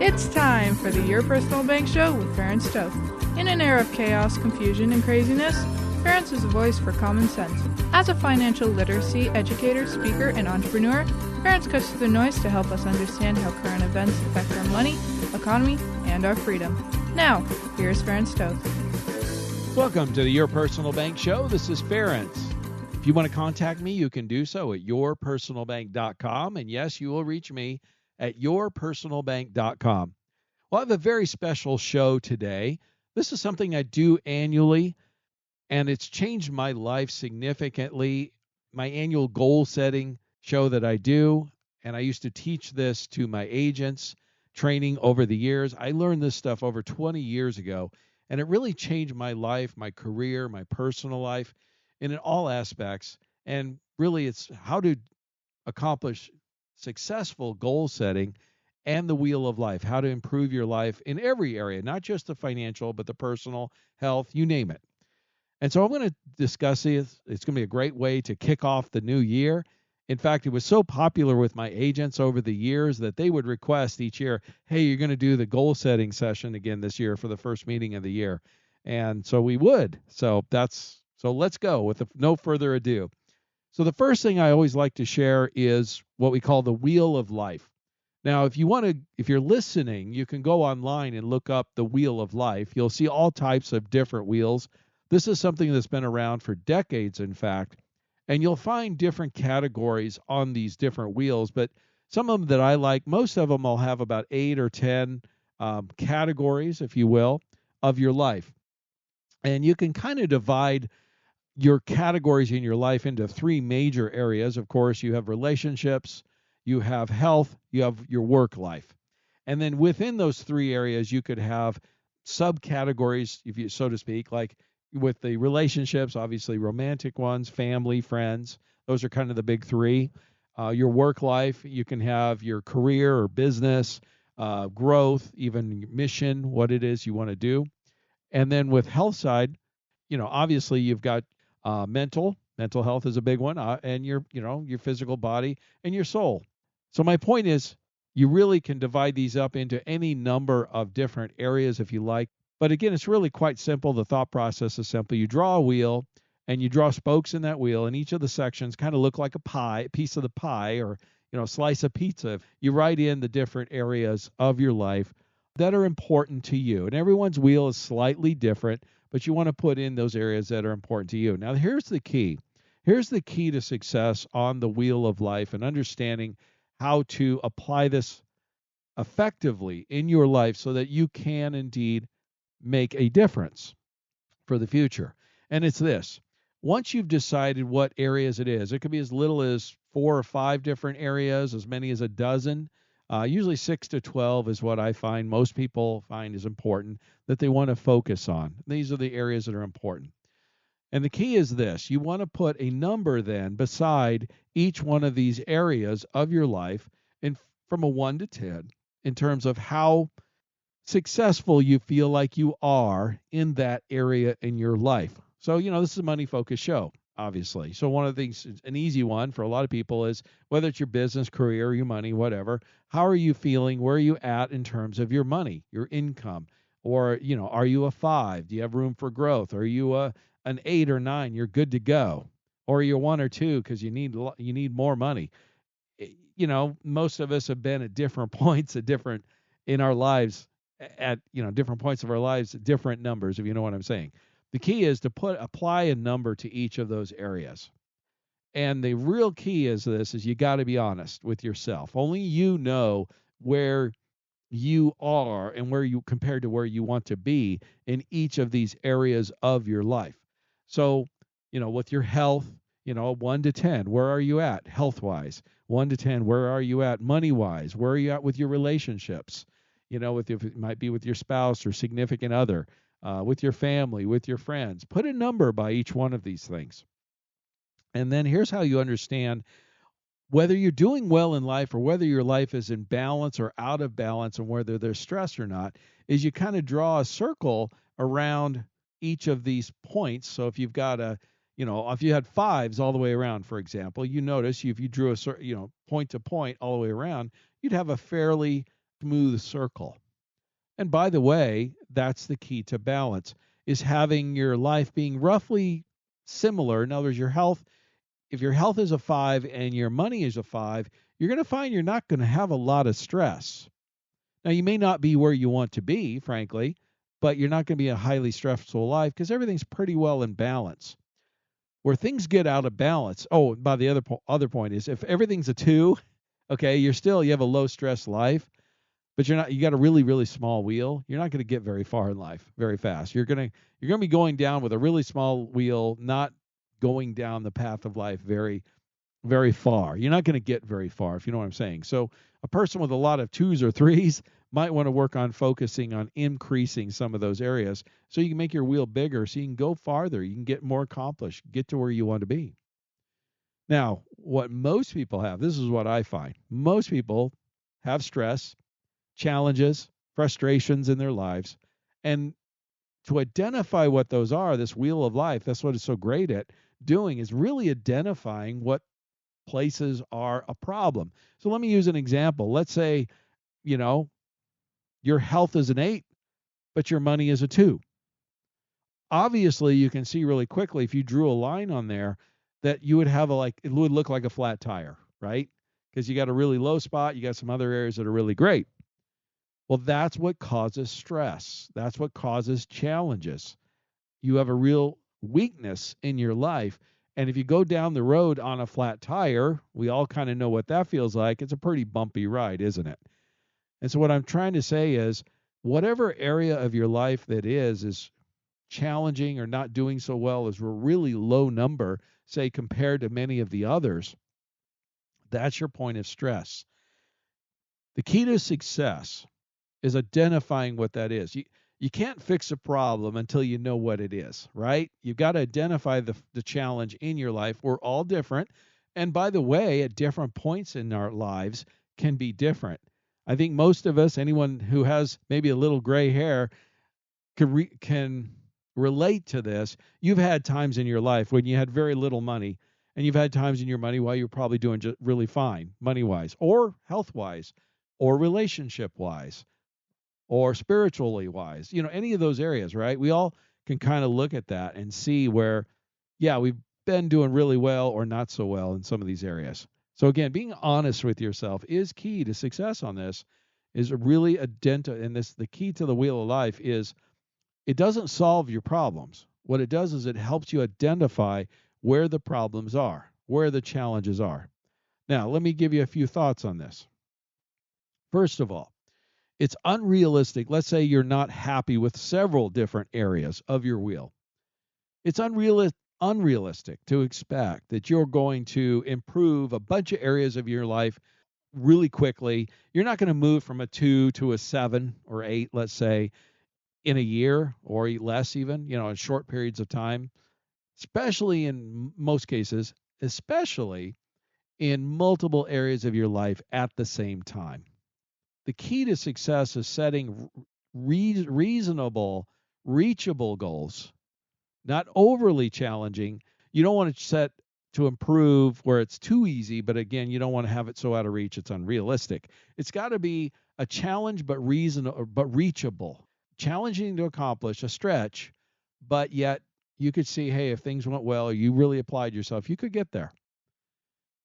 It's time for the Your Personal Bank Show with Ferenc. In an era of chaos, confusion, and craziness, Ferenc is a voice for common sense. As a financial literacy educator, speaker, and entrepreneur, Ferenc cuts through the noise to help us understand how current events affect our money, economy, and our freedom. Now, here's Ferenc. Welcome to the Your Personal Bank Show. This is Ferenc. If you want to contact me, you can do so at yourpersonalbank.com. And yes, you will reach me at yourpersonalbank.com. Well, I have a very special show today. This is something I do annually, and it's changed my life significantly. My annual goal setting show that I do, and I used to teach this to my agents, training over the years. I learned this stuff over 20 years ago, and it really changed my life, my career, my personal life, and in all aspects. And really, it's how to accomplish successful goal setting and the wheel of life, how to improve your life in every area, not just the financial, but the personal, health, you name it. And so I'm going to discuss it. It's going to be a great way to kick off the new year. In fact, it was so popular with my agents over the years that they would request each year, hey, you're going to do the goal setting session again this year for the first meeting of the year. And so we would. So let's go with no further ado. So the first thing I always like to share is what we call the wheel of life. Now, if you're listening, you can go online and look up the wheel of life. You'll see all types of different wheels. This is something that's been around for decades, in fact, and you'll find different categories on these different wheels, but some of them that I like, most of them will have about 8 or 10 categories, if you will, of your life. And you can kind of divide your categories in your life into 3 major areas. Of course, you have relationships, you have health, you have your work life. And then within those 3 areas, you could have subcategories, if you so to speak, like with the relationships, obviously romantic ones, family, friends. Those are kind of the big 3. Your work life, you can have your career or business, growth, even mission, what it is you want to do. And then with health side, obviously you've got mental health is a big one, and your physical body and your soul. So my point is, you really can divide these up into any number of different areas if you like. But again, it's really quite simple. The thought process is simple. You draw a wheel and you draw spokes in that wheel, and each of the sections kind of look like a piece of the pie, or slice of pizza. You write in the different areas of your life that are important to you. And everyone's wheel is slightly different, but you want to put in those areas that are important to you. Now, here's the key. Here's the key to success on the wheel of life and understanding how to apply this effectively in your life so that you can indeed make a difference for the future. And it's this. Once you've decided what areas it is, it could be as little as 4 or 5 different areas, as many as a dozen. Usually 6 to 12 is what I find most people find is important that they want to focus on. These are the areas that are important. And the key is this. You want to put a number then beside each one of these areas of your life from a 1 to 10 in terms of how successful you feel like you are in that area in your life. So, this is a money-focused show, obviously. So one of the things, an easy one for a lot of people is whether it's your business, career, your money, whatever, how are you feeling? Where are you at in terms of your money, your income? Or, are you a 5? Do you have room for growth? Are you an 8 or 9? You're good to go. Or you're 1 or 2 because you need more money. Most of us have been at different points in our lives at different points of our lives, different numbers, if you know what I'm saying. The key is to apply a number to each of those areas. And the real key is you got to be honest with yourself. Only you know where you are and where you compared to where you want to be in each of these areas of your life. So, with your health, 1 to 10, where are you at health-wise? 1 to 10, where are you at money-wise? Where are you at with your relationships? It might be with your spouse or significant other, with your family, with your friends. Put a number by each one of these things. And then here's how you understand whether you're doing well in life or whether your life is in balance or out of balance and whether there's stress or not, is you kind of draw a circle around each of these points. So if you've got if you had 5s all the way around, for example, you notice if you drew a point to point all the way around, you'd have a fairly smooth circle. And by the way, that's the key to balance, is having your life being roughly similar. In other words, your health, if your health is a 5 and your money is a 5, you're going to find you're not going to have a lot of stress. Now, you may not be where you want to be, frankly, but you're not going to be a highly stressful life because everything's pretty well in balance. Where things get out of balance, by the other point is if everything's a 2, okay, you have a low stress life, but you got a really, really small wheel, you're not going to get very far in life very fast. You're going to be going down with a really small wheel, not going down the path of life very, very far. You're not going to get very far, if you know what I'm saying. So a person with a lot of 2s or 3s might want to work on focusing on increasing some of those areas so you can make your wheel bigger so you can go farther, you can get more accomplished, get to where you want to be. Now, what most people have, this is what I find. Most people have stress, challenges, frustrations in their lives. And to identify what those are, this wheel of life, that's what it's so great at doing, is really identifying what places are a problem. So let me use an example. Let's say, your health is an 8, but your money is a 2. Obviously, you can see really quickly if you drew a line on there that you would have it would look like a flat tire, right? Because you got a really low spot, you got some other areas that are really great. Well, that's what causes stress. That's what causes challenges. You have a real weakness in your life. And if you go down the road on a flat tire, we all kind of know what that feels like. It's a pretty bumpy ride, isn't it? And so what I'm trying to say is whatever area of your life that is challenging or not doing so well, is a really low number, say, compared to many of the others, that's your point of stress. The key to success is identifying what that is. You can't fix a problem until you know what it is, right? You've got to identify the challenge in your life. We're all different. And by the way, at different points in our lives can be different. I think most of us, anyone who has maybe a little gray hair, can relate to this. You've had times in your life when you had very little money, and you've had times in your money while you're probably doing just really fine, money-wise, or health-wise, or relationship-wise, or spiritually wise, any of those areas, right? We all can kind of look at that and see where, we've been doing really well or not so well in some of these areas. So again, being honest with yourself is key to success on this, is really the key to the wheel of life is it doesn't solve your problems. What it does is it helps you identify where the problems are, where the challenges are. Now, let me give you a few thoughts on this. First of all, it's unrealistic. Let's say you're not happy with several different areas of your wheel. It's unrealistic to expect that you're going to improve a bunch of areas of your life really quickly. You're not going to move from a 2 to a 7 or 8, let's say, in a year or less even, in short periods of time, especially in most cases, especially in multiple areas of your life at the same time. The key to success is setting reasonable, reachable goals, not overly challenging. You don't want to set to improve where it's too easy, but again, you don't want to have it so out of reach it's unrealistic. It's got to be a challenge, but reachable, challenging to accomplish, a stretch, but yet you could see, hey, if things went well, you really applied yourself, you could get there.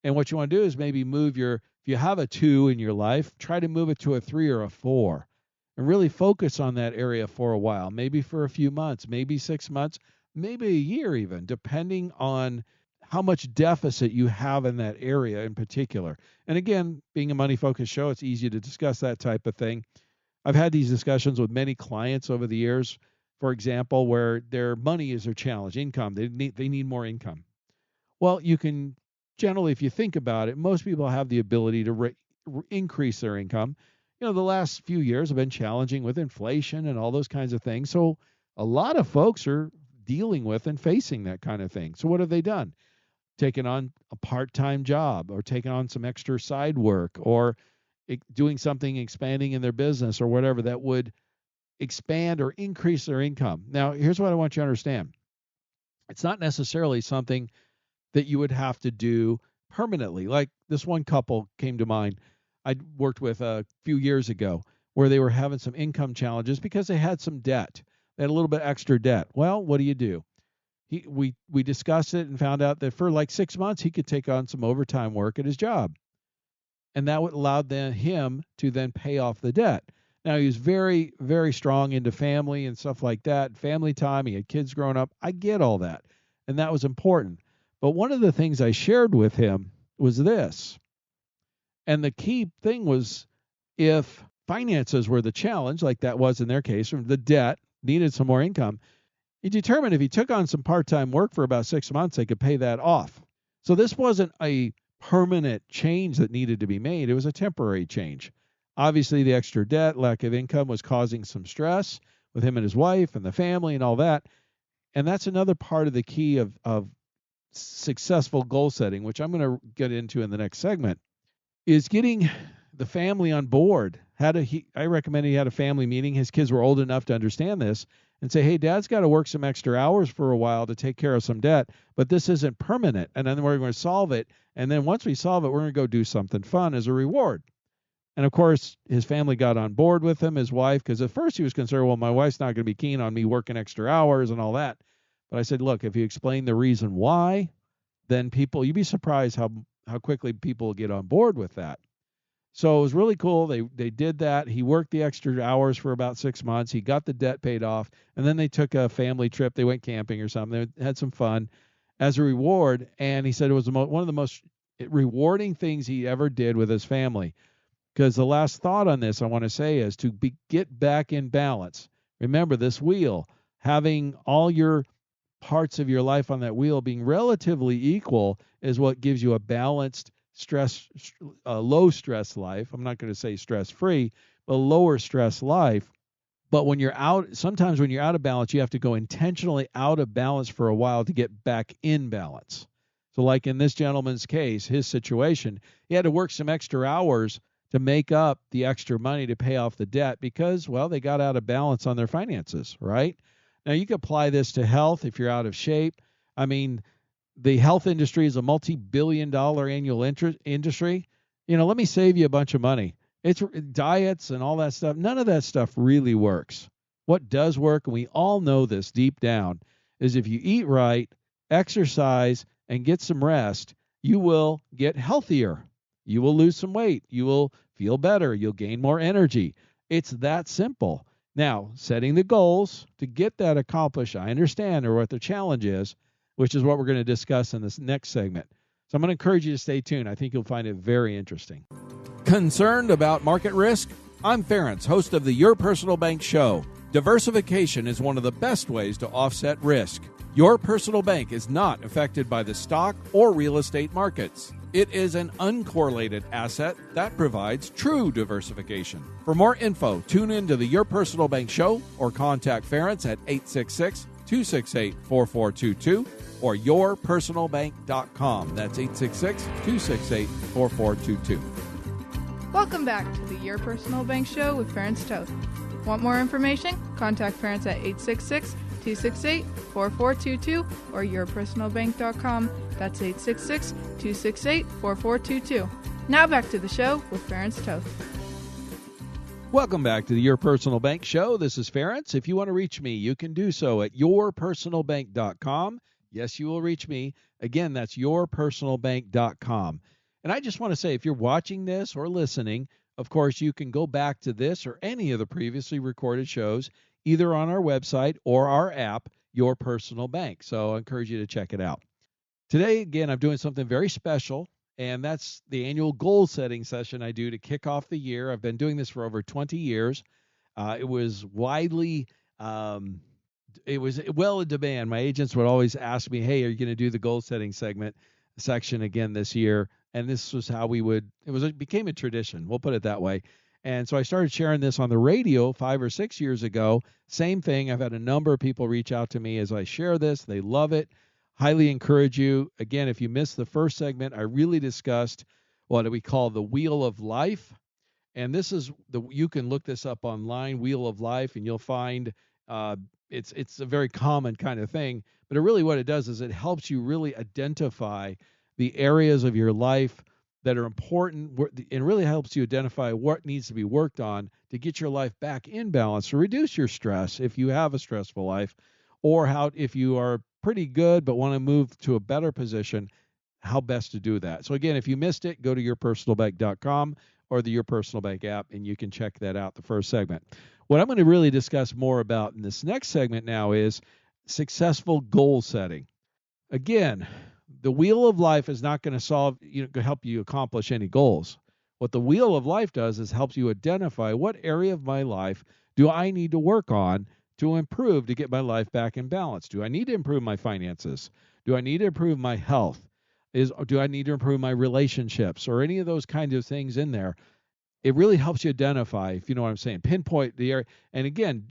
And what you want to do is maybe if you have a 2 in your life, try to move it to a 3 or a 4 and really focus on that area for a while, maybe for a few months, maybe 6 months, maybe a year even, depending on how much deficit you have in that area in particular. And again, being a money-focused show, it's easy to discuss that type of thing. I've had these discussions with many clients over the years, for example, where their money is their challenge, income. They need more income. Well, you can generally, if you think about it, most people have the ability to increase their income. The last few years have been challenging with inflation and all those kinds of things. So a lot of folks are dealing with and facing that kind of thing. So what have they done? Taken on a part-time job or taken on some extra side work or doing something, expanding in their business or whatever that would expand or increase their income. Now, here's what I want you to understand. It's not necessarily something that you would have to do permanently. Like this one couple came to mind. I worked with a few years ago where they were having some income challenges because they had some debt. They had a little bit extra debt. Well, what do? We discussed it and found out that for like 6 months he could take on some overtime work at his job, and that would allow him to then pay off the debt. Now he was very, very strong into family and stuff like that, family time. He had kids growing up. I get all that, and that was important. But one of the things I shared with him was this, and the key thing was, if finances were the challenge, like that was in their case, from the debt needed some more income, he determined if he took on some part-time work for about 6 months, they could pay that off. So this wasn't a permanent change that needed to be made. It was a temporary change. Obviously, the extra debt, lack of income was causing some stress with him and his wife and the family and all that. And that's another part of the key of successful goal setting, which I'm going to get into in the next segment, is getting the family on board. I recommended he had a family meeting. His kids were old enough to understand this and say, hey, dad's got to work some extra hours for a while to take care of some debt, but this isn't permanent. And then we're going to solve it. And then once we solve it, we're going to go do something fun as a reward. And of course, his family got on board with him, his wife, because at first he was concerned, well, my wife's not going to be keen on me working extra hours and all that. But I said, look, if you explain the reason why, then you'd be surprised how quickly people get on board with that. So it was really cool. They did that. He worked the extra hours for about 6 months. He got the debt paid off, and then they took a family trip. They went camping or something. They had some fun as a reward, and he said it was one of the most rewarding things he ever did with his family. Because the last thought on this I want to say is to get back in balance. Remember this wheel, having all your parts of your life on that wheel being relatively equal is what gives you a balanced low stress life. I'm not going to say stress free, but lower stress life. But sometimes when you're out of balance, you have to go intentionally out of balance for a while to get back in balance. So like in this gentleman's case, his situation, he had to work some extra hours to make up the extra money to pay off the debt because, well, they got out of balance on their finances, right? Now you can apply this to health if you're out of shape. I mean, the health industry is a multi-billion-dollar annual industry. Let me save you a bunch of money. It's diets and all that stuff. None of that stuff really works. What does work, and we all know this deep down, is if you eat right, exercise, and get some rest, you will get healthier. You will lose some weight. You will feel better. You'll gain more energy. It's that simple. Now, setting the goals to get that accomplished, I understand, or what the challenge is, which is what we're going to discuss in this next segment. So I'm going to encourage you to stay tuned. I think you'll find it very interesting. Concerned about market risk? I'm Ferenc, host of the Your Personal Bank Show. Diversification is one of the best ways to offset risk. Your personal bank is not affected by the stock or real estate markets. It is an uncorrelated asset that provides true diversification. For more info, tune in to the Your Personal Bank Show or contact Ferenc at 866-268-4422 or yourpersonalbank.com. That's 866-268-4422. Welcome back to the Your Personal Bank Show with Ferenc Toth. Want more information? Contact Ferenc at 866-268-4422 or yourpersonalbank.com. That's 866-268-4422. Now back to the show with Ferenc Toth. Welcome back to the Your Personal Bank Show. This is Ferenc. If you want to reach me, you can do so at yourpersonalbank.com. Yes, you will reach me. Again, that's yourpersonalbank.com. And I just want to say, if you're watching this or listening, of course, you can go back to this or any of the previously recorded shows, either on our website or our app, Your Personal Bank. So I encourage you to check it out. Today, again, I'm doing something very special, and that's the annual goal setting session I do to kick off the year. I've been doing this for over 20 years. It was widely, it was well in demand. My agents would always ask me, hey, are you going to do the goal setting section again this year? And this was how it became a tradition. We'll put it that way. And so I started sharing this on the radio 5 or 6 years ago. Same thing. I've had a number of people reach out to me as I share this. They love it. Highly encourage you. Again, if you missed the first segment, I really discussed what we call the Wheel of Life. And this is you can look this up online, Wheel of Life, and you'll find it's a very common kind of thing. But really what it does is it helps you really identify the areas of your life that are important, and really helps you identify what needs to be worked on to get your life back in balance, to reduce your stress if you have a stressful life, or how, if you are pretty good but want to move to a better position, how best to do that. So again, if you missed it, go to yourpersonalbank.com or the Your Personal Bank app, and you can check that out, the first segment. What I'm going to really discuss more about in this next segment now is successful goal setting. Again, the wheel of life is not going to help you accomplish any goals. What the wheel of life does is helps you identify what area of my life do I need to work on to improve to get my life back in balance. Do I need to improve my finances? Do I need to improve my health? Do I need to improve my relationships, or any of those kinds of things in there? It really helps you identify, if you know what I'm saying, pinpoint the area. And again,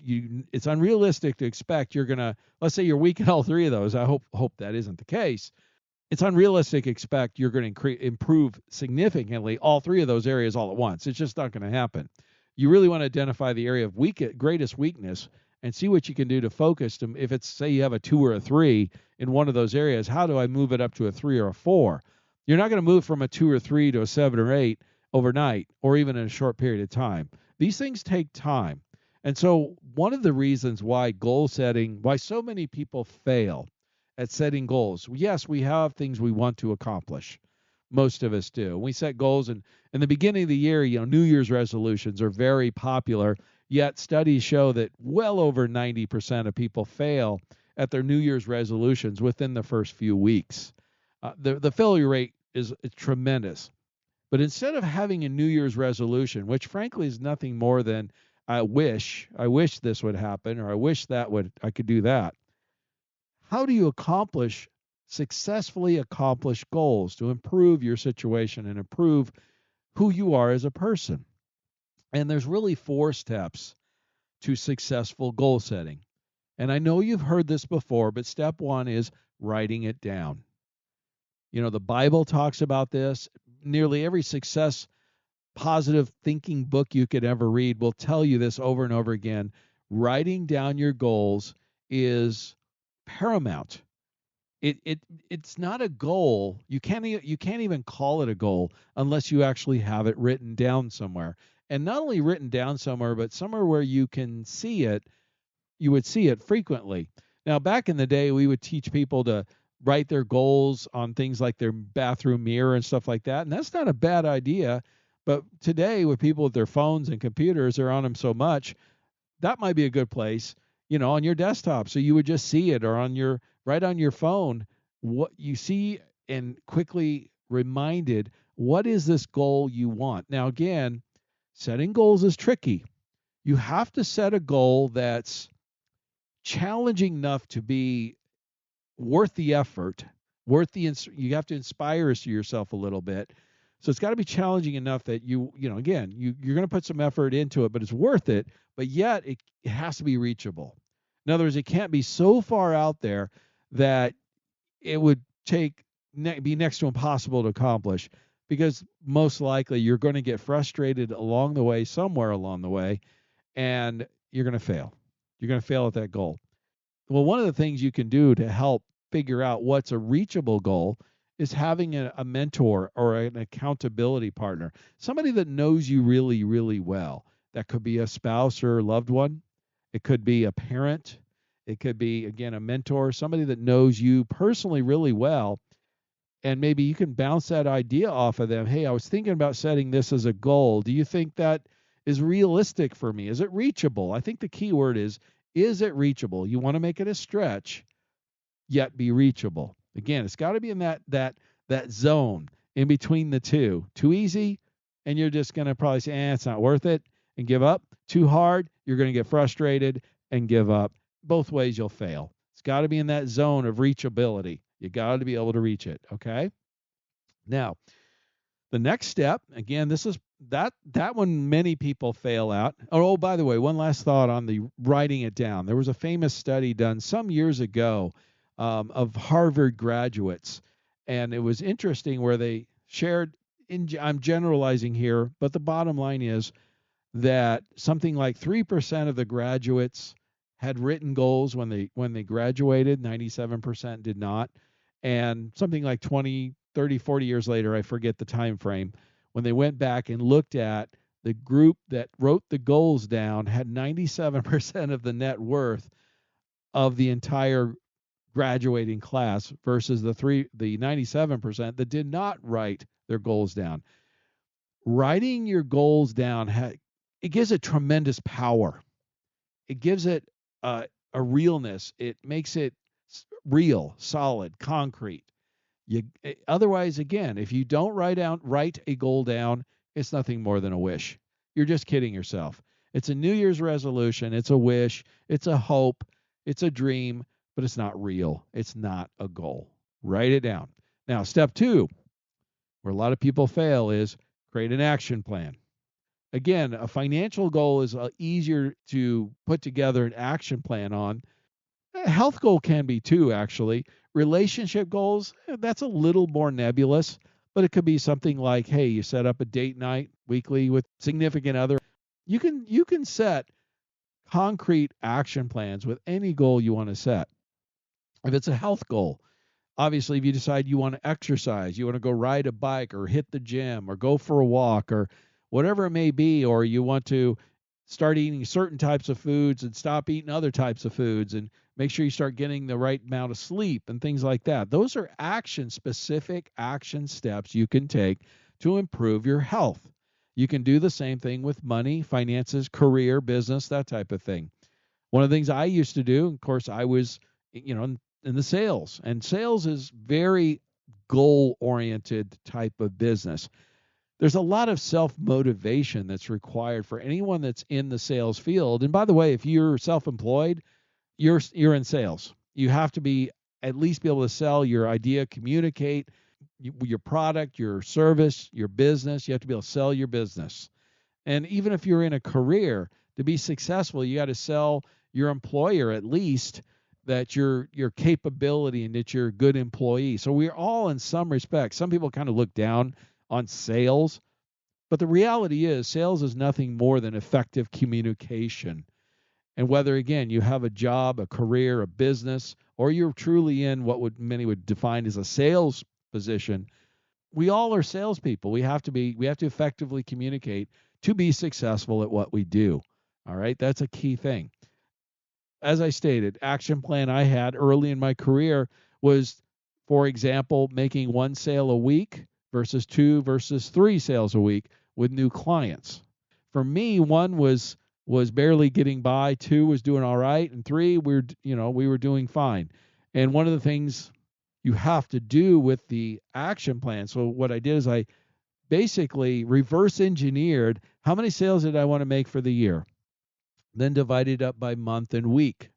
it's unrealistic to expect you're going to, let's say you're weak in all three of those. I hope that isn't the case. It's unrealistic to expect you're going to improve significantly all three of those areas all at once. It's just not going to happen. You really want to identify the area of greatest weakness and see what you can do to focus. If it's, say, you have a 2 or a 3 in one of those areas, how do I move it up to a 3 or a 4? You're not going to move from a 2 or 3 to a 7 or 8 overnight, or even in a short period of time. These things take time. And so one of the reasons why why so many people fail at setting goals. Yes, we have things we want to accomplish. Most of us do. We set goals, and in the beginning of the year, New Year's resolutions are very popular, yet studies show that well over 90% of people fail at their New Year's resolutions within the first few weeks. The failure rate is tremendous. But instead of having a New Year's resolution, which frankly is nothing more than I wish this would happen, or I could do that. How do you successfully accomplish goals to improve your situation and improve who you are as a person? And there's really 4 steps to successful goal setting. And I know you've heard this before, but step 1 is writing it down. The Bible talks about this. Nearly every positive thinking book you could ever read will tell you this over and over again. Writing down your goals is paramount. It's not a goal. You can't even call it a goal unless you actually have it written down somewhere. And not only written down somewhere, but somewhere where you can see it. You would see it frequently. Now, back in the day, we would teach people to write their goals on things like their bathroom mirror and stuff like that. And that's not a bad idea. But today, with people with their phones and computers, they're on them so much, that might be a good place, on your desktop. So you would just see it, or right on your phone, what you see, and quickly reminded, what is this goal you want? Now, again, setting goals is tricky. You have to set a goal that's challenging enough to be worth the effort, you have to inspire yourself a little bit. So it's got to be challenging enough that you're going to put some effort into it, but it's worth it, but yet it has to be reachable. In other words, it can't be so far out there that it would be next to impossible to accomplish, because most likely you're going to get frustrated somewhere along the way, and you're going to fail. You're going to fail at that goal. Well, one of the things you can do to help figure out what's a reachable goal is having a mentor or an accountability partner, somebody that knows you really, really well. That could be a spouse or a loved one. It could be a parent. It could be, again, a mentor, somebody that knows you personally really well. And maybe you can bounce that idea off of them. Hey, I was thinking about setting this as a goal. Do you think that is realistic for me? Is it reachable? I think the key word is it reachable? You want to make it a stretch, yet be reachable. Again, it's got to be in that zone in between the two. Too easy, and you're just going to probably say, it's not worth it, and give up. Too hard, you're going to get frustrated and give up. Both ways you'll fail. It's got to be in that zone of reachability. You got to be able to reach it, okay? Now, the next step, again, this is that one many people fail at. Oh, by the way, one last thought on the writing it down. There was a famous study done some years ago of Harvard graduates, and it was interesting where they shared, I'm generalizing here, but the bottom line is that something like 3% of the graduates had written goals when they graduated, 97% did not, and something like 20 30, 40 years later, I forget the time frame, when they went back and looked at the group that wrote the goals down had 97% of the net worth of the entire graduating class versus the 97% that did not write their goals down. Writing your goals down, it gives it tremendous power. It gives it a realness. It makes it real, solid, concrete. Otherwise, again, if you don't write a goal down, it's nothing more than a wish. You're just kidding yourself. It's a New Year's resolution. It's a wish. It's a hope. It's a dream, but it's not real. It's not a goal. Write it down. Now, step 2, where a lot of people fail, is create an action plan. Again, a financial goal is easier to put together an action plan on. A health goal can be too, actually. Relationship goals, that's a little more nebulous, but it could be something like, hey, you set up a date night weekly with significant other. You can set concrete action plans with any goal you want to set. If it's a health goal, obviously, if you decide you want to exercise, you want to go ride a bike or hit the gym or go for a walk or whatever it may be, or you want to start eating certain types of foods and stop eating other types of foods and make sure you start getting the right amount of sleep and things like that. Those are specific action steps you can take to improve your health. You can do the same thing with money, finances, career, business, that type of thing. One of the things I used to do, of course, I was, in the sales, and sales is very goal-oriented type of business. There's a lot of self-motivation that's required for anyone that's in the sales field. And by the way, if you're self-employed, you're in sales. You have to at least be able to sell your idea, communicate your product, your service, your business. You have to be able to sell your business. And even if you're in a career, to be successful, you got to sell your employer at least that your capability and that you're a good employee. So we're all, in some respects, some people kind of look down on sales, but the reality is sales is nothing more than effective communication. And whether, again, you have a job, a career, a business, or you're truly in what many would define as a sales position, we all are salespeople. We have to effectively communicate to be successful at what we do. All right, that's a key thing. As I stated, action plan I had early in my career was, for example, making 1 sale a week versus 2 versus 3 sales a week with new clients. For me, 1 was barely getting by, 2 was doing all right, and 3 we were doing fine. And one of the things you have to do with the action plan. So what I did is I basically reverse engineered how many sales did I want to make for the year, then divided up by month and week.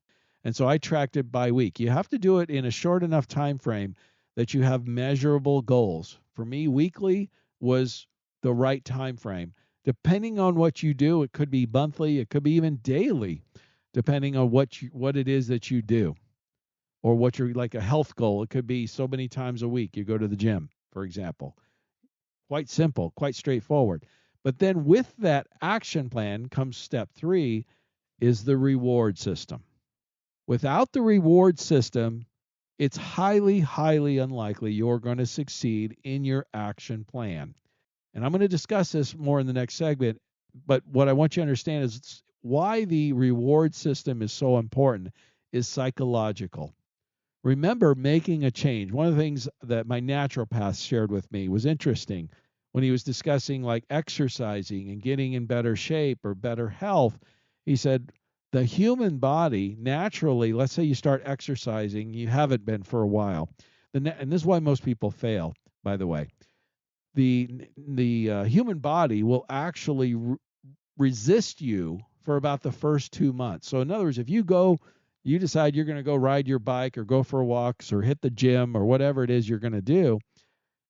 And so I tracked it by week. You have to do it in a short enough time frame that you have measurable goals. For me, weekly was the right time frame. Depending on what you do, it could be monthly, it could be even daily, depending on what it is that you do. Or what you're, like a health goal, it could be so many times a week you go to the gym, for example. Quite simple, quite straightforward. But then with that action plan comes step 3, is the reward system. Without the reward system, it's highly, highly unlikely you're going to succeed in your action plan. And I'm going to discuss this more in the next segment, but what I want you to understand is why the reward system is so important is psychological. Remember making a change. One of the things that my naturopath shared with me was interesting when he was discussing like exercising and getting in better shape or better health. He said the human body naturally, let's say you start exercising, you haven't been for a while, and this is why most people fail, by the way. The human body will actually resist you for about the first 2 months. So in other words, if you decide you're going to go ride your bike or go for walks or hit the gym or whatever it is you're going to do,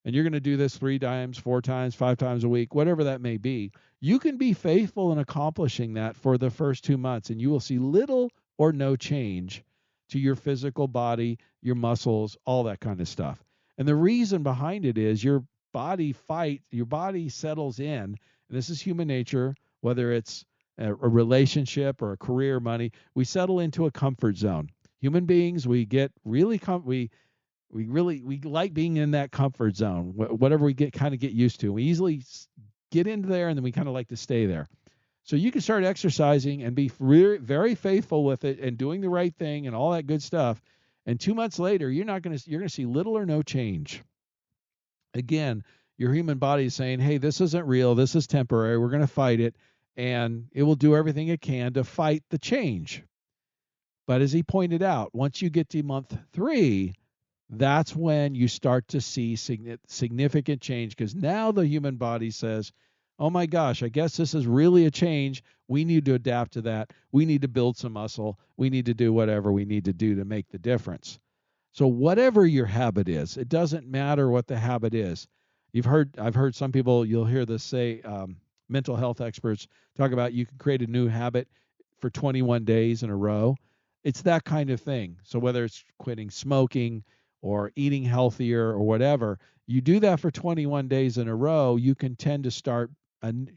and you're going to do this 3 times, 4 times, 5 times a week, whatever that may be, you can be faithful in accomplishing that for the first 2 months, and you will see little or no change to your physical body, your muscles, all that kind of stuff. And the reason behind it is your body settles in, and this is human nature, whether it's a relationship or a career, money, we settle into a comfort zone. Human beings, we get really We like being in that comfort zone, whatever we get used to. We easily get into there, and then we kind of like to stay there. So you can start exercising and be very faithful with it and doing the right thing and all that good stuff. And 2 months later, you're going to see little or no change. Again, your human body is saying, hey, this isn't real. This is temporary. We're going to fight it. And it will do everything it can to fight the change. But as he pointed out, once you get to month 3, that's when you start to see significant change, because now the human body says, oh my gosh, I guess this is really a change. We need to adapt to that. We need to build some muscle. We need to do whatever we need to do to make the difference. So whatever your habit is, it doesn't matter what the habit is. I've heard some people, you'll hear this say, mental health experts talk about you can create a new habit for 21 days in a row. It's that kind of thing. So whether it's quitting smoking or eating healthier or whatever, you do that for 21 days in a row, you can tend to start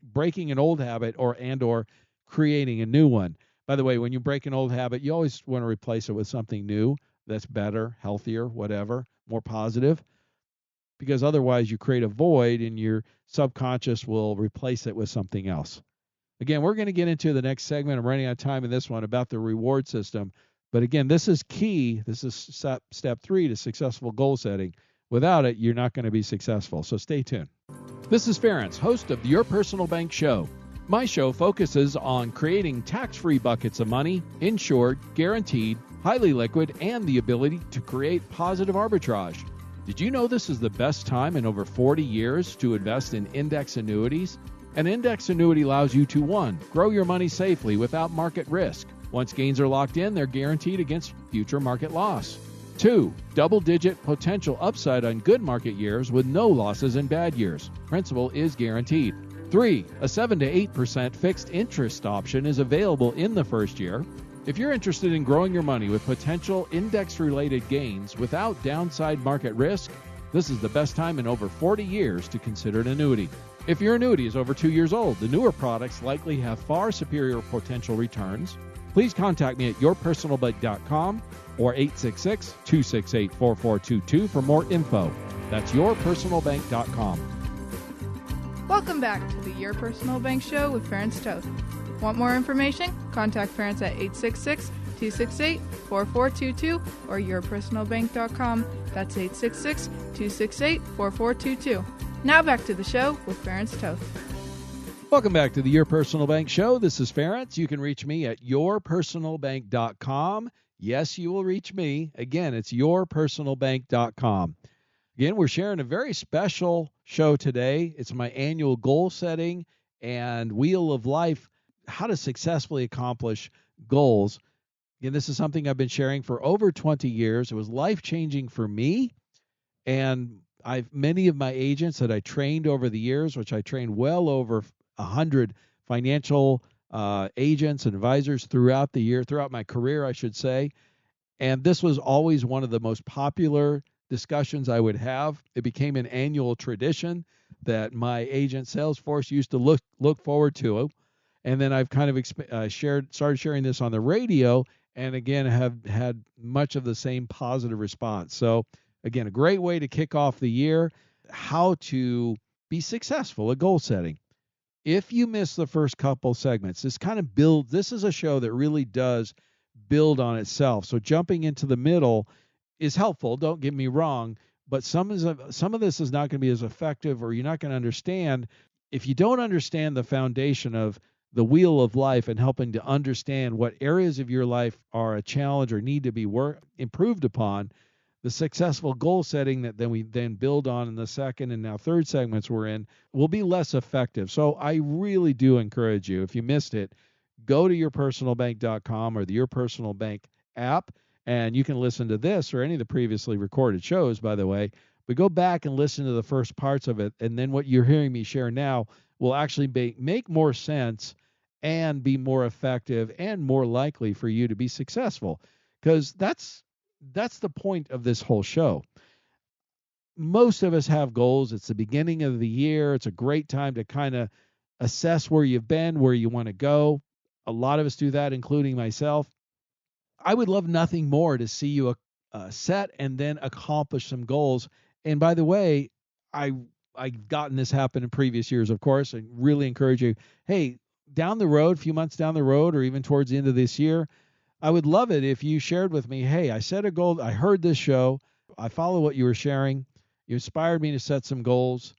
breaking an old habit or creating a new one. By the way, when you break an old habit, you always want to replace it with something new that's better, healthier, whatever, more positive, because otherwise you create a void and your subconscious will replace it with something else. Again, we're going to get into the next segment. I'm running out of time in this one about the reward system. But again, this is key. This is step 3 to successful goal setting. Without it, you're not going to be successful. So stay tuned. This is Ferenc, host of the Your Personal Bank Show. My show focuses on creating tax-free buckets of money, insured, guaranteed, highly liquid, and the ability to create positive arbitrage. Did you know this is the best time in over 40 years to invest in index annuities? An index annuity allows you to 1. Grow your money safely without market risk. Once gains are locked in, they're guaranteed against future market loss. 2. Double-digit potential upside on good market years with no losses in bad years. Principal is guaranteed. 3. A 7 to 8% fixed interest option is available in the first year. If you're interested in growing your money with potential index-related gains without downside market risk, this is the best time in over 40 years to consider an annuity. If your annuity is over 2 years old, the newer products likely have far superior potential returns. Please contact me at yourpersonalbank.com or 866-268-4422 for more info. That's yourpersonalbank.com. Welcome back to the Your Personal Bank Show with Ferenc Toth. Want more information? Contact Ferenc at 866-268-4422 or yourpersonalbank.com. That's 866-268-4422. Now back to the show with Ferenc Toth. Welcome back to the Your Personal Bank Show. This is Ferenc. You can reach me at yourpersonalbank.com. Yes, you will reach me. Again, it's yourpersonalbank.com. Again, we're sharing a very special show today. It's my annual goal setting and wheel of life, how to successfully accomplish goals. Again, this is something I've been sharing for over 20 years. It was life-changing for me, and many of my agents that I trained over the years, which I trained well over 100 financial agents and advisors throughout my career, I should say. And this was always one of the most popular discussions I would have. It became an annual tradition that my agent sales force used to look forward to. And then I've kind of started sharing this on the radio, and again have had much of the same positive response. So again, a great way to kick off the year, how to be successful at goal setting. If you miss the first couple segments, this is a show that really does build on itself. So jumping into the middle is helpful, don't get me wrong, but some of this is not going to be as effective, or you're not going to understand. If you don't understand the foundation of the wheel of life and helping to understand what areas of your life are a challenge or need to be improved upon, the successful goal setting that we then build on in the second and now third segments we're in will be less effective. So I really do encourage you, if you missed it, go to yourpersonalbank.com or the Your Personal Bank app, and you can listen to this or any of the previously recorded shows, by the way. But go back and listen to the first parts of it, and then what you're hearing me share now will actually make more sense and be more effective and more likely for you to be successful, because that's the point of this whole show. Most of us have goals. It's the beginning of the year. It's a great time to kind of assess where you've been, where you want to go. A lot of us do that, including myself. I would love nothing more to see you set and then accomplish some goals. And by the way, I I've gotten this happen in previous years, of course. I really encourage you. Hey, down the road, a few months down the road, or even towards the end of this year, I would love it if you shared with me, hey, I set a goal. I heard this show. I follow what you were sharing. You inspired me to set some goals.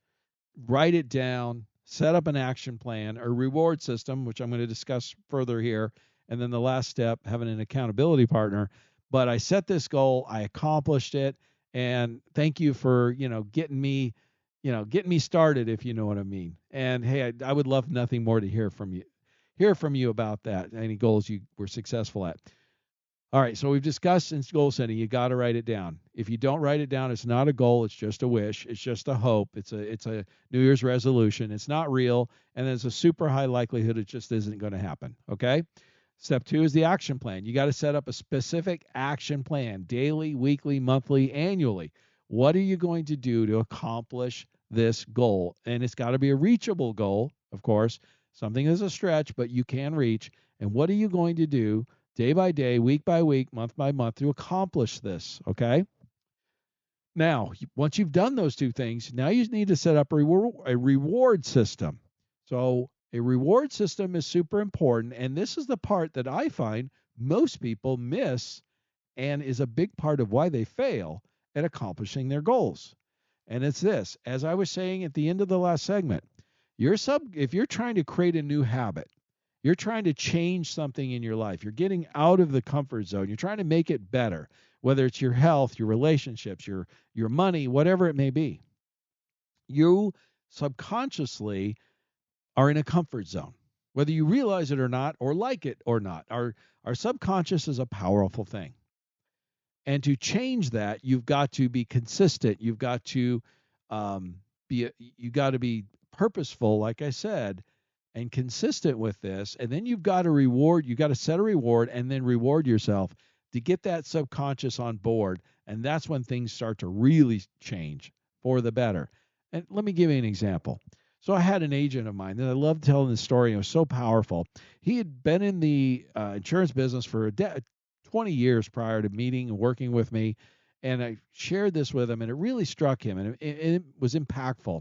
Write it down, set up an action plan, a reward system, which I'm going to discuss further here. And then the last step, having an accountability partner. But I set this goal, I accomplished it, and thank you for, getting me, getting me started, if you know what I mean. And hey, I would love nothing more to hear from you about that, any goals you were successful at. All right, so we've discussed in goal setting, you got to write it down. If you don't write it down, it's not a goal, it's just a wish, it's just a hope, it's a New Year's resolution. It's not real, and there's a super high likelihood it just isn't going to happen, okay? Step 2 is the action plan. You got to set up a specific action plan, daily, weekly, monthly, annually. What are you going to do to accomplish this goal? And it's got to be a reachable goal, of course. Something is a stretch, but you can reach. And what are you going to do day by day, week by week, month by month to accomplish this, okay? Now, once you've done those two things, now you need to set up a reward system. So a reward system is super important, and this is the part that I find most people miss and is a big part of why they fail at accomplishing their goals. And it's this, as I was saying at the end of the last segment, if you're trying to create a new habit, you're trying to change something in your life. You're getting out of the comfort zone. You're trying to make it better, whether it's your health, your relationships, your money, whatever it may be. You subconsciously are in a comfort zone, whether you realize it or not, or like it or not. Our subconscious is a powerful thing. And to change that, you've got to be consistent. You've got to be purposeful, like I said, and consistent with this. And then you've got to set a reward and then reward yourself to get that subconscious on board. And that's when things start to really change for the better. And let me give you an example. So I had an agent of mine, and I love telling this story. It was so powerful. He had been in the insurance business for 20 years prior to meeting and working with me. And I shared this with him, and it really struck him, and it was impactful.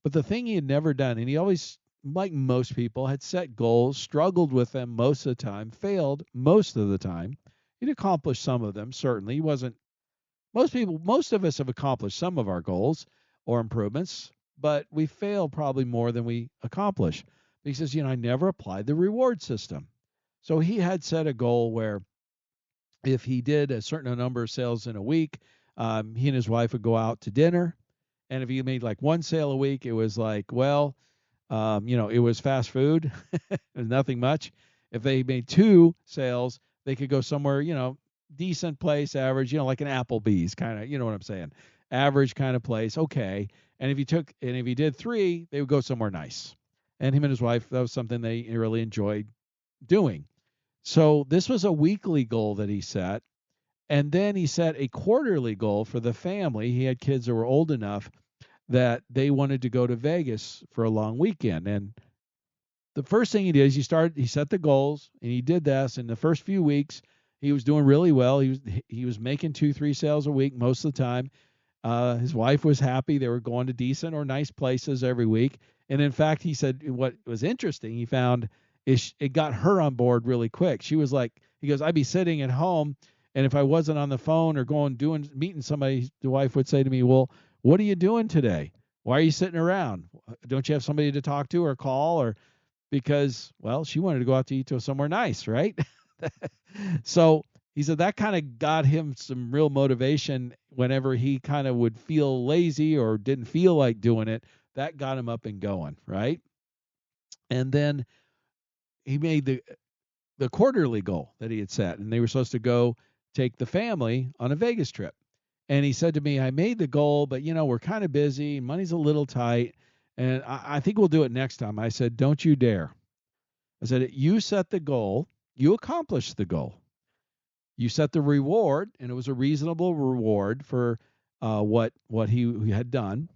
But the thing he had never done, and he always, like most people, had set goals, struggled with them most of the time, failed most of the time. He'd accomplished some of them, certainly. Most of us have accomplished some of our goals or improvements, but we fail probably more than we accomplish. He says, I never applied the reward system. So he had set a goal where if he did a certain number of sales in a week, he and his wife would go out to dinner. And if he made like one sale a week, it was like, it was fast food, nothing much. If they made 2 sales, they could go somewhere, decent place, average, like an Applebee's kind of, you know what I'm saying? Average kind of place. Okay. And if he did 3, they would go somewhere nice. And him and his wife, that was something they really enjoyed doing. So this was a weekly goal that he set. And then he set a quarterly goal for the family. He had kids that were old enough that they wanted to go to Vegas for a long weekend. And the first thing he did is he set the goals, and he did this. In the first few weeks, he was doing really well. He was making 2-3 sales a week most of the time. His wife was happy. They were going to decent or nice places every week. And in fact, he said what was interesting, he found is it got her on board really quick. She was like, he goes, I'd be sitting at home, and if I wasn't on the phone or meeting somebody, the wife would say to me, well, what are you doing today? Why are you sitting around? Don't you have somebody to talk to or call? Or because, well, she wanted to go out to eat to somewhere nice, right? So he said that kind of got him some real motivation whenever he kind of would feel lazy or didn't feel like doing it. That got him up and going, right? And then he made the quarterly goal that he had set, and they were supposed to go take the family on a Vegas trip. And he said to me, I made the goal, but, we're kind of busy. Money's a little tight, and I think we'll do it next time. I said, don't you dare. I said, you set the goal. You accomplished the goal. You set the reward, and it was a reasonable reward for what he had done.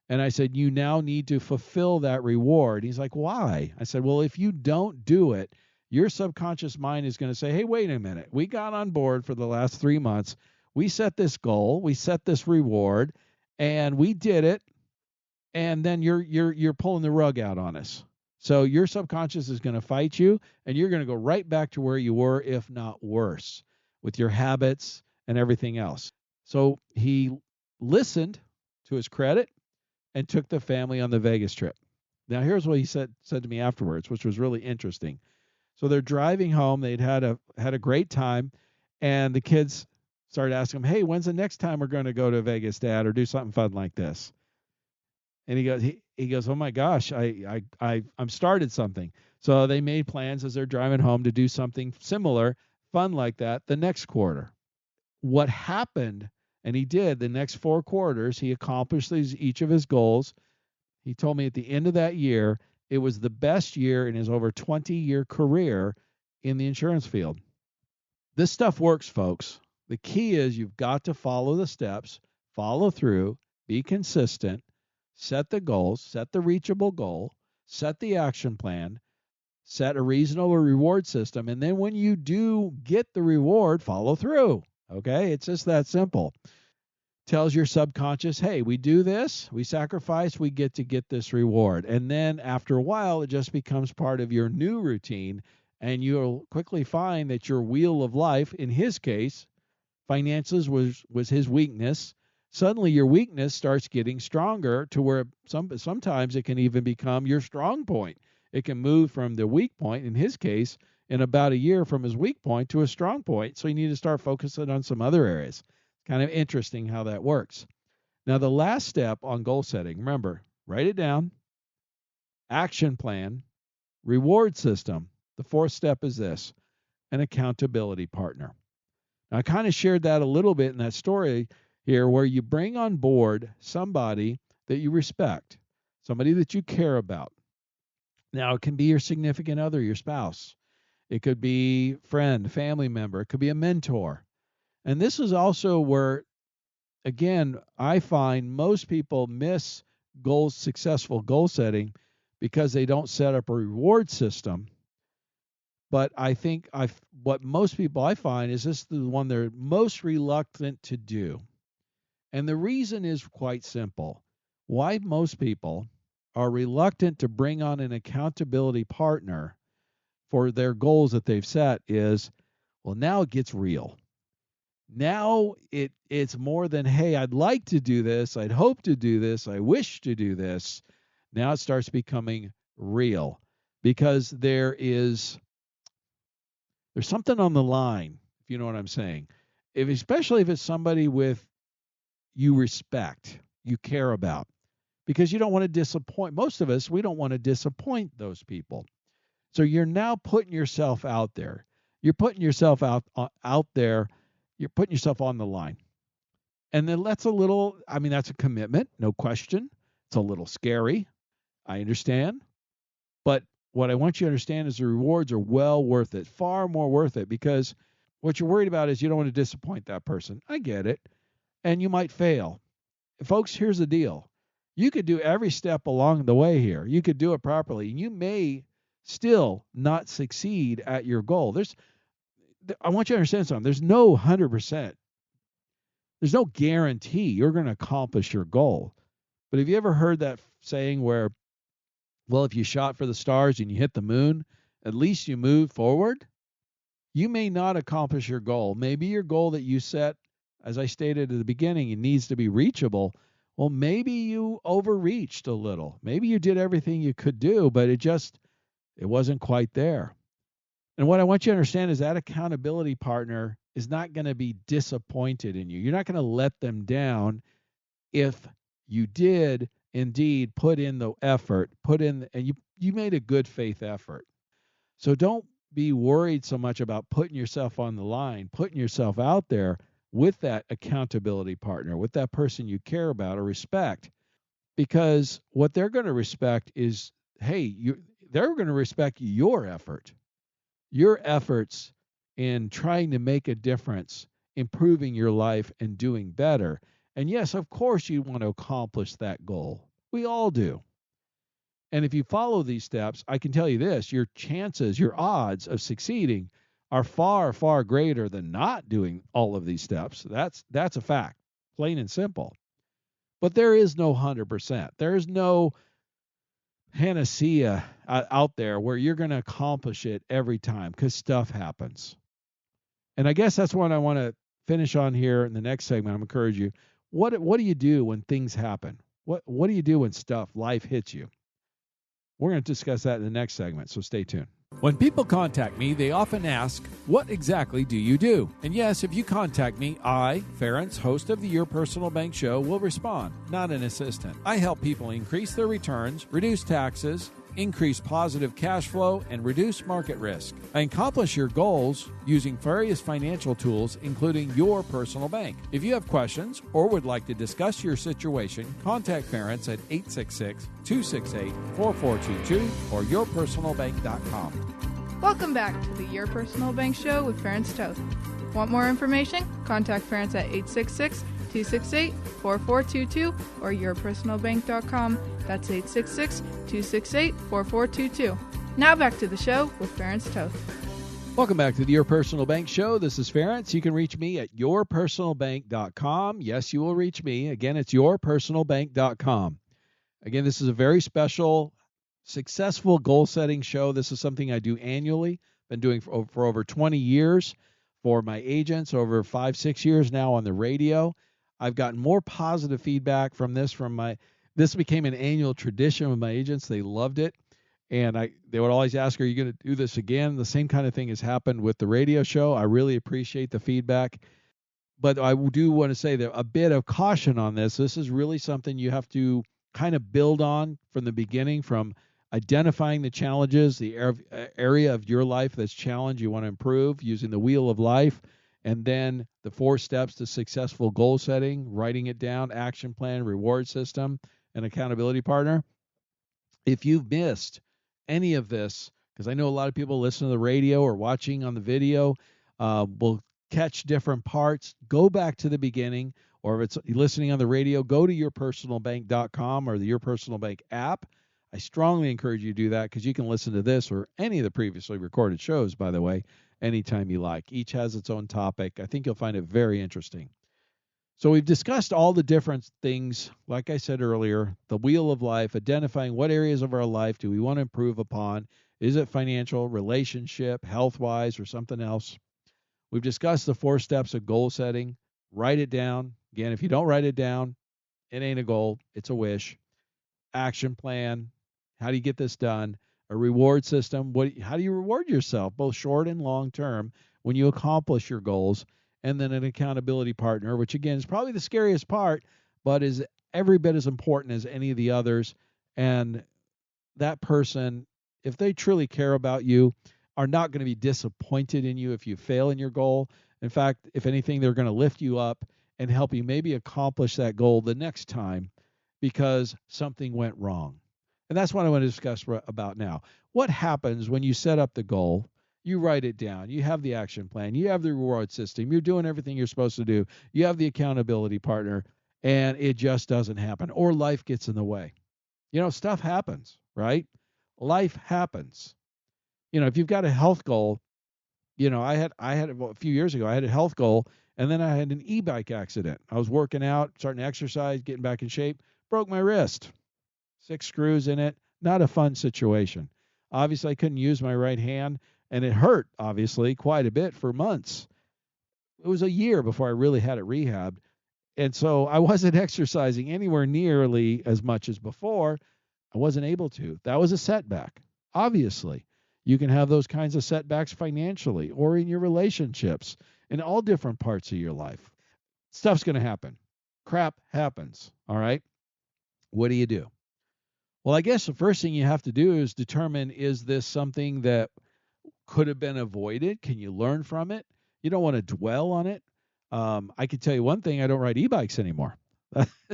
And I said, you now need to fulfill that reward. He's like, why? I said, well, if you don't do it, your subconscious mind is going to say, hey, wait a minute. We got on board for the last 3 months. we set this goal, we set this reward, and we did it, and then you're pulling the rug out on us. So your subconscious is going to fight you, and you're going to go right back to where you were, if not worse, with your habits and everything else. So he listened, to his credit, and took the family on the Vegas trip. Now here's what he said to me afterwards, which was really interesting. So they're driving home. They'd had a great time, and the kids started asking him, "Hey, when's the next time we're going to go to Vegas, Dad, or do something fun like this?" And he goes, "Oh my gosh, I'm started something." So they made plans as they're driving home to do something similar, fun like that, the next quarter. What happened, and he did the next 4 quarters, he accomplished each of his goals. He told me at the end of that year, it was the best year in his over 20-year career in the insurance field. This stuff works, folks. The key is you've got to follow the steps, follow through, be consistent, set the goals, set the reachable goal, set the action plan, set a reasonable reward system, and then when you do get the reward, follow through. Okay? It's just that simple. Tells your subconscious, hey, we do this, we sacrifice, we get this reward. And then after a while, it just becomes part of your new routine, and you'll quickly find that your wheel of life, in his case, finances was his weakness. Suddenly your weakness starts getting stronger to where sometimes it can even become your strong point. It can move from the weak point, in his case, in about a year, from his weak point to a strong point. So you need to start focusing on some other areas. Kind of interesting how that works. Now, the last step on goal setting, remember, write it down, action plan, reward system. The fourth step is this, an accountability partner. Now, I kind of shared that a little bit in that story here, where you bring on board somebody that you respect, somebody that you care about. Now, it can be your significant other, your spouse. It could be friend, family member. It could be a mentor. And this is also where, again, I find most people miss successful goal setting because they don't set up a reward system. But I think what most people I find is this is the one they're most reluctant to do. And the reason is quite simple. Why most people are reluctant to bring on an accountability partner for their goals that they've set is, well, now it gets real. Now it's more than, hey, I'd like to do this, I'd hope to do this, I wish to do this. Now it starts becoming real because there's something on the line, if you know what I'm saying. Especially if it's somebody with you respect, you care about, because you don't want to disappoint. Most of us, we don't want to disappoint those people. So you're now putting yourself out there. You're putting yourself out there. You're putting yourself on the line. And then that's a commitment, no question. It's a little scary. I understand. But what I want you to understand is the rewards are well worth it, far more worth it, because what you're worried about is you don't want to disappoint that person. I get it. And you might fail. Folks, here's the deal. You could do every step along the way here. You could do it properly. And you may still not succeed at your goal. I want you to understand something. There's no 100%. There's no guarantee you're going to accomplish your goal. But have you ever heard that saying where, well, if you shot for the stars and you hit the moon, at least you move forward? You may not accomplish your goal. Maybe your goal that you set, as I stated at the beginning, it needs to be reachable. Well, maybe you overreached a little. Maybe you did everything you could do, but it wasn't quite there. And what I want you to understand is that accountability partner is not going to be disappointed in you. You're not going to let them down if you did indeed put in the effort, and you made a good faith effort. So don't be worried so much about putting yourself on the line, putting yourself out there with that accountability partner, with that person you care about or respect, because what they're going to respect is, hey, they're going to respect your effort. Your efforts in trying to make a difference, improving your life, and doing better. And yes, of course, you want to accomplish that goal. We all do. And if you follow these steps, I can tell you this, your odds of succeeding are far, far greater than not doing all of these steps. That's a fact, plain and simple. But there is no 100%. There is no panacea out there where you're going to accomplish it every time because stuff happens. And I guess that's what I want to finish on here in the next segment. I'm encourage you. What do you do when things happen? What do you do when life hits you? We're going to discuss that in the next segment, so stay tuned. When people contact me, they often ask, what exactly do you do? And yes, if you contact me, I, Ferenc, host of the Your Personal Bank Show, will respond, not an assistant. I help people increase their returns, reduce taxes, increase positive cash flow, and reduce market risk. I accomplish your goals using various financial tools, including your personal bank. If you have questions or would like to discuss your situation, contact Ferenc at 866-268-4422 or yourpersonalbank.com. Welcome back to the Your Personal Bank Show with Ferenc Toth. Want more information? Contact Ferenc at 866-268-4422 or yourpersonalbank.com. That's 866-268-4422. Now back to the show with Ferenc Toth. Welcome back to the Your Personal Bank Show. This is Ferenc. You can reach me at yourpersonalbank.com. Yes, you will reach me. Again, it's yourpersonalbank.com. Again, this is a very special, successful goal-setting show. This is something I do annually. Been doing for over 20 years for my agents, over 5-6 years now on the radio. I've gotten more positive feedback from this. This became an annual tradition with my agents. They loved it. And they would always ask, are you going to do this again? The same kind of thing has happened with the radio show. I really appreciate the feedback. But I do want to say that a bit of caution on this. This is really something you have to kind of build on from the beginning, from identifying the challenges, the area of your life that's challenged you want to improve, using the wheel of life, and then the 4 steps to successful goal setting, writing it down, action plan, reward system, and accountability partner. If you've missed any of this, because I know a lot of people listen to the radio or watching on the video, will catch different parts, go back to the beginning, or if it's listening on the radio, go to yourpersonalbank.com or the Your Personal Bank app. I strongly encourage you to do that because you can listen to this or any of the previously recorded shows, by the way, anytime you like. Each has its own topic. I think you'll find it very interesting. So we've discussed all the different things, like I said earlier, the wheel of life, identifying what areas of our life do we want to improve upon. Is it financial, relationship, health-wise, or something else? We've discussed the 4 steps of goal setting. Write it down. Again, if you don't write it down, it ain't a goal. It's a wish. Action plan. How do you get this done? A reward system. How do you reward yourself, both short and long term, when you accomplish your goals? And then an accountability partner, which again is probably the scariest part, but is every bit as important as any of the others. And that person, if they truly care about you, are not going to be disappointed in you if you fail in your goal. In fact, if anything, they're going to lift you up and help you maybe accomplish that goal the next time because something went wrong. And that's what I want to discuss about now. What happens when you set up the goal? You write it down. You have the action plan. You have the reward system. You're doing everything you're supposed to do. You have the accountability partner, and it just doesn't happen, or life gets in the way. Stuff happens, right? Life happens. If you've got a health goal, I had a few years ago, I had a health goal, and then I had an e-bike accident. I was working out, starting to exercise, getting back in shape, broke my wrist, 6 screws in it. Not a fun situation. Obviously, I couldn't use my right hand. And it hurt, obviously, quite a bit for months. It was a year before I really had it rehabbed. And so I wasn't exercising anywhere nearly as much as before. I wasn't able to. That was a setback. Obviously, you can have those kinds of setbacks financially or in your relationships, in all different parts of your life. Stuff's going to happen. Crap happens. All right. What do you do? Well, I guess the first thing you have to do is determine, is this something that could have been avoided? Can you learn from it? You don't want to dwell on it. I can tell you one thing, I don't ride e-bikes anymore.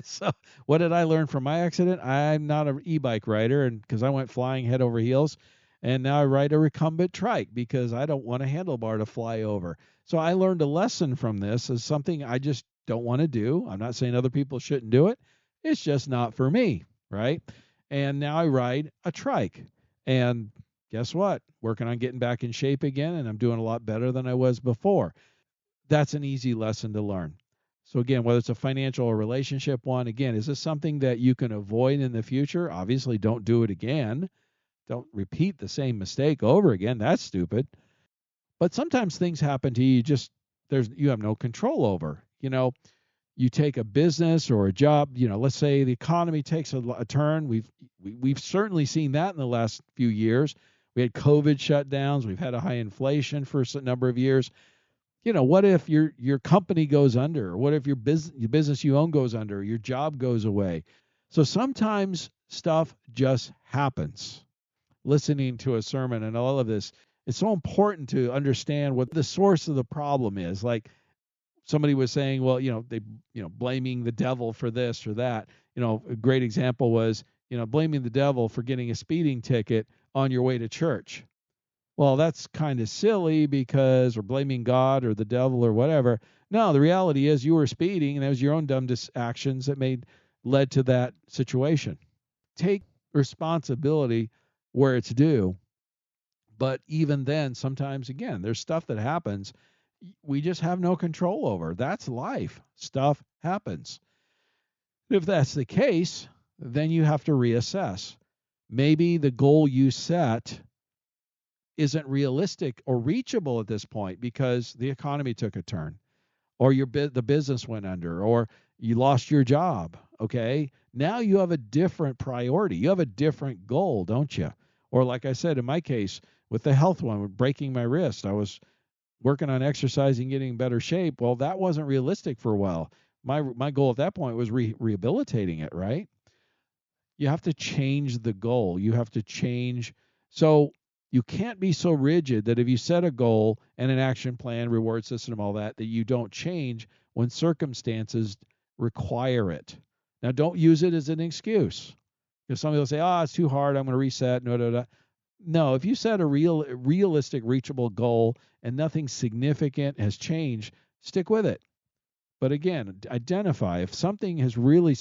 So what did I learn from my accident? I'm not an e-bike rider, and because I went flying head over heels, and now I ride a recumbent trike because I don't want a handlebar to fly over. So I learned a lesson from this as something I just don't want to do. I'm not saying other people shouldn't do it. It's just not for me, right? And now I ride a trike. And Guess what? Working on getting back in shape again, and I'm doing a lot better than I was before. That's an easy lesson to learn. So again, whether it's a financial or relationship one, again, is this something that you can avoid in the future? Obviously, don't do it again. Don't repeat the same mistake over again. That's stupid. But sometimes things happen to you you have no control over. You take a business or a job, let's say the economy takes a turn. We've certainly seen that in the last few years. We had COVID shutdowns. We've had a high inflation for a number of years. What if your company goes under? What if your business you own goes under? Your job goes away? So sometimes stuff just happens. Listening to a sermon and all of this, it's so important to understand what the source of the problem is. Like somebody was saying, well, blaming the devil for this or that. A great example was, blaming the devil for getting a speeding ticket on your way to church. Well, that's kind of silly or blaming God or the devil or whatever. No, the reality is you were speeding and it was your own dumb actions that led to that situation. Take responsibility where it's due. But even then, sometimes, again, there's stuff that happens we just have no control over. That's life. Stuff happens. If that's the case, then you have to reassess. Maybe the goal you set isn't realistic or reachable at this point because the economy took a turn, or the business went under, or you lost your job. Okay, now you have a different priority. You have a different goal, don't you? Or like I said, in my case, with the health one, with breaking my wrist, I was working on exercising, getting in better shape. Well, that wasn't realistic for a while. My goal at that point was rehabilitating it, right? You have to change the goal. You have to change. So you can't be so rigid that if you set a goal and an action plan, reward system, all that you don't change when circumstances require it. Now, don't use it as an excuse. If somebody will say, it's too hard, I'm going to reset. No, if you set a realistic, reachable goal and nothing significant has changed, stick with it. But again, identify if something has really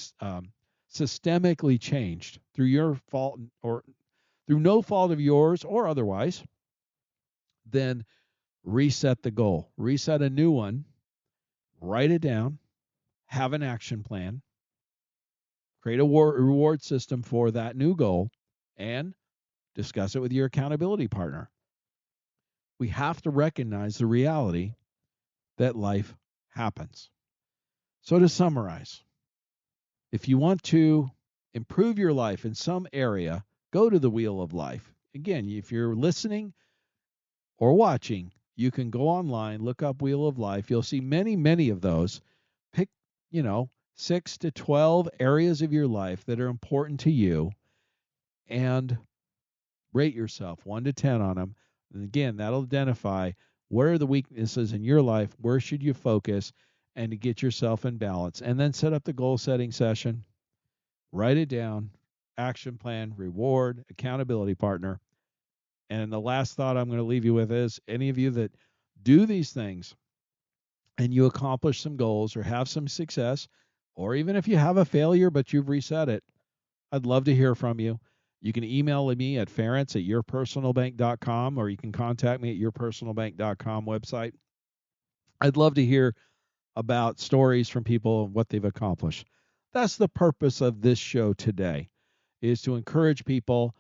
systemically changed through your fault or through no fault of yours or otherwise, then reset the goal. Reset a new one, write it down, have an action plan, create a reward system for that new goal, and discuss it with your accountability partner. We have to recognize the reality that life happens. So to summarize, if you want to improve your life in some area, go to the Wheel of Life. Again, if you're listening or watching, you can go online, look up Wheel of Life. You'll see many, many of those. Pick, 6 to 12 areas of your life that are important to you and rate yourself 1 to 10 on them. And again, that'll identify where are the weaknesses in your life, where should you focus, and to get yourself in balance. And then set up the goal setting session, write it down, action plan, reward, accountability partner. And the last thought I'm going to leave you with is any of you that do these things and you accomplish some goals or have some success, or even if you have a failure but you've reset it, I'd love to hear from you. You can email me at ferenc@yourpersonalbank.com, or you can contact me at yourpersonalbank.com website. I'd love to hear about stories from people and what they've accomplished. That's the purpose of this show today, is to encourage people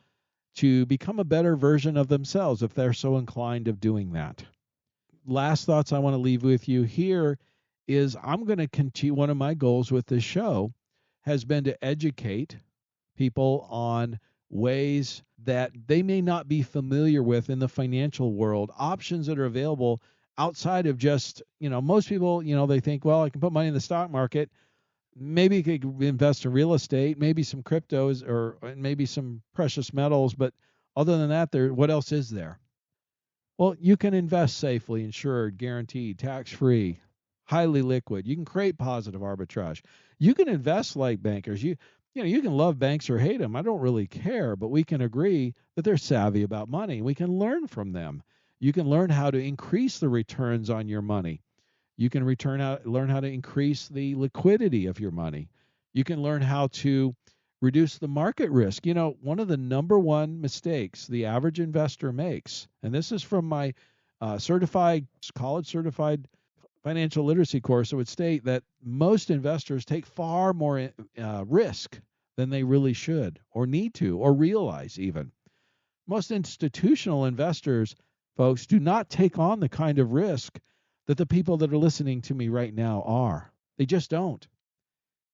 to become a better version of themselves if they're so inclined of doing that. Last thoughts I want to leave with you here is I'm going to continue. One of my goals with this show has been to educate people on ways that they may not be familiar with in the financial world, options that are available outside of just, most people, they think, well, I can put money in the stock market. Maybe you could invest in real estate, maybe some cryptos or maybe some precious metals. But other than that, what else is there? Well, you can invest safely, insured, guaranteed, tax-free, highly liquid. You can create positive arbitrage. You can invest like bankers. You can love banks or hate them. I don't really care, but we can agree that they're savvy about money. We can learn from them. You can learn how to increase the returns on your money. You can learn how to increase the liquidity of your money. You can learn how to reduce the market risk. One of the number one mistakes the average investor makes, and this is from my college certified financial literacy course, it would state that most investors take far more risk than they really should or need to or realize even. Most institutional investors, folks, do not take on the kind of risk that the people that are listening to me right now are. They just don't.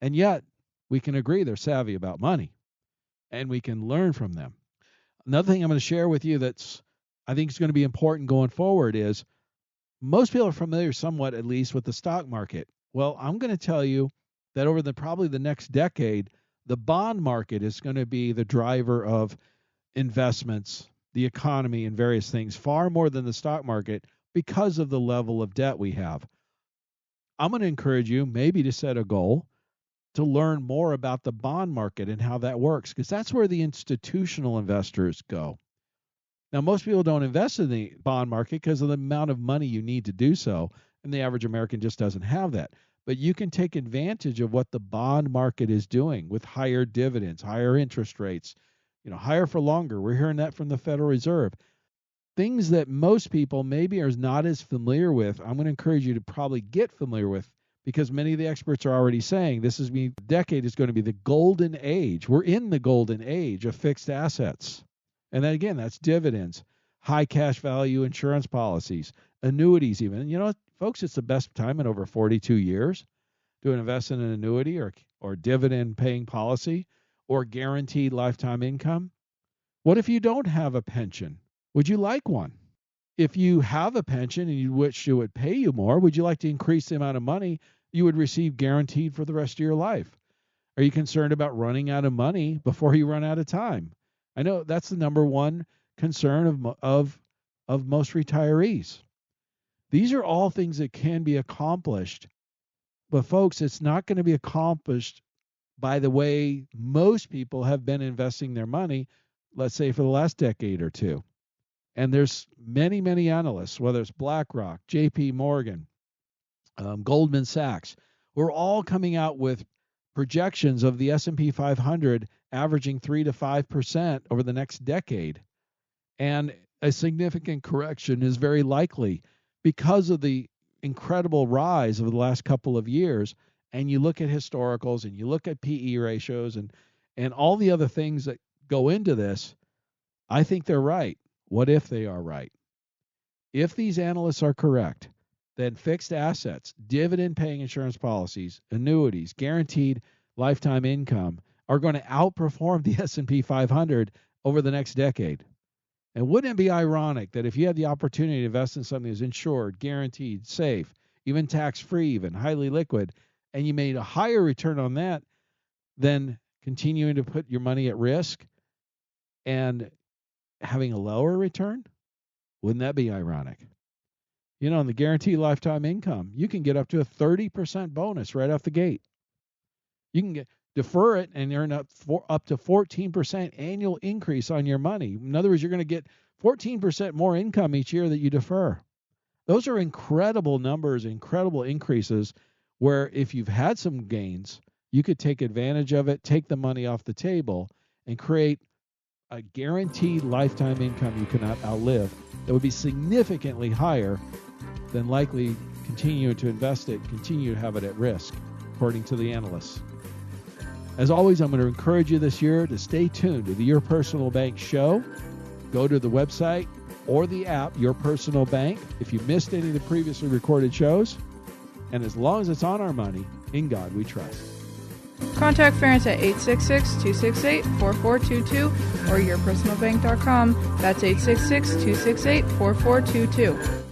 And yet, we can agree they're savvy about money, and we can learn from them. Another thing I'm going to share with you that's I think is going to be important going forward is most people are familiar somewhat, at least, with the stock market. Well, I'm going to tell you that over probably the next decade, the bond market is going to be the driver of investments, the economy, and various things far more than the stock market because of the level of debt we have. I'm going to encourage you maybe to set a goal to learn more about the bond market and how that works, because that's where the institutional investors go. Now, most people don't invest in the bond market because of the amount of money you need to do so, and the average American just doesn't have that. But you can take advantage of what the bond market is doing with higher dividends, higher interest rates, higher for longer. We're hearing that from the Federal Reserve. Things that most people maybe are not as familiar with, I'm going to encourage you to probably get familiar with, because many of the experts are already saying this decade is going to be the golden age. We're in the golden age of fixed assets. And then again, that's dividends, high cash value insurance policies, annuities even. Folks, it's the best time in over 42 years to invest in an annuity or dividend paying policy or guaranteed lifetime income. What if you don't have a pension? Would you like one? If you have a pension and you wish it would pay you more, would you like to increase the amount of money you would receive guaranteed for the rest of your life? Are you concerned about running out of money before you run out of time? I know that's the number one concern of most retirees. These are all things that can be accomplished, but folks, it's not going to be accomplished by the way most people have been investing their money, let's say for the last decade or two. And there's many, many analysts, whether it's BlackRock, JP Morgan, Goldman Sachs, we're all coming out with projections of the S&P 500 averaging 3 to 5% over the next decade. And a significant correction is very likely because of the incredible rise over the last couple of years. And you look at historicals and you look at PE ratios and all the other things that go into this, I think they're right. What if they are right? If these analysts are correct, then fixed assets, dividend-paying insurance policies, annuities, guaranteed lifetime income are going to outperform the S&P 500 over the next decade. And wouldn't it be ironic that if you had the opportunity to invest in something that's insured, guaranteed, safe, even tax-free, even highly liquid, and you made a higher return on that than continuing to put your money at risk and having a lower return? Wouldn't that be ironic? On the guaranteed lifetime income, you can get up to a 30% bonus right off the gate. You can defer it and earn up to 14% annual increase on your money. In other words, you're going to get 14% more income each year that you defer. Those are incredible numbers, incredible increases, where if you've had some gains, you could take advantage of it, take the money off the table, and create a guaranteed lifetime income you cannot outlive that would be significantly higher than likely continuing to invest it, continue to have it at risk, according to the analysts. As always, I'm going to encourage you this year to stay tuned to the Your Personal Bank show. Go to the website or the app, Your Personal Bank, if you missed any of the previously recorded shows. And as long as it's on our money, in God we trust. Contact Ferenc at 866-268-4422 or yourpersonalbank.com. That's 866-268-4422.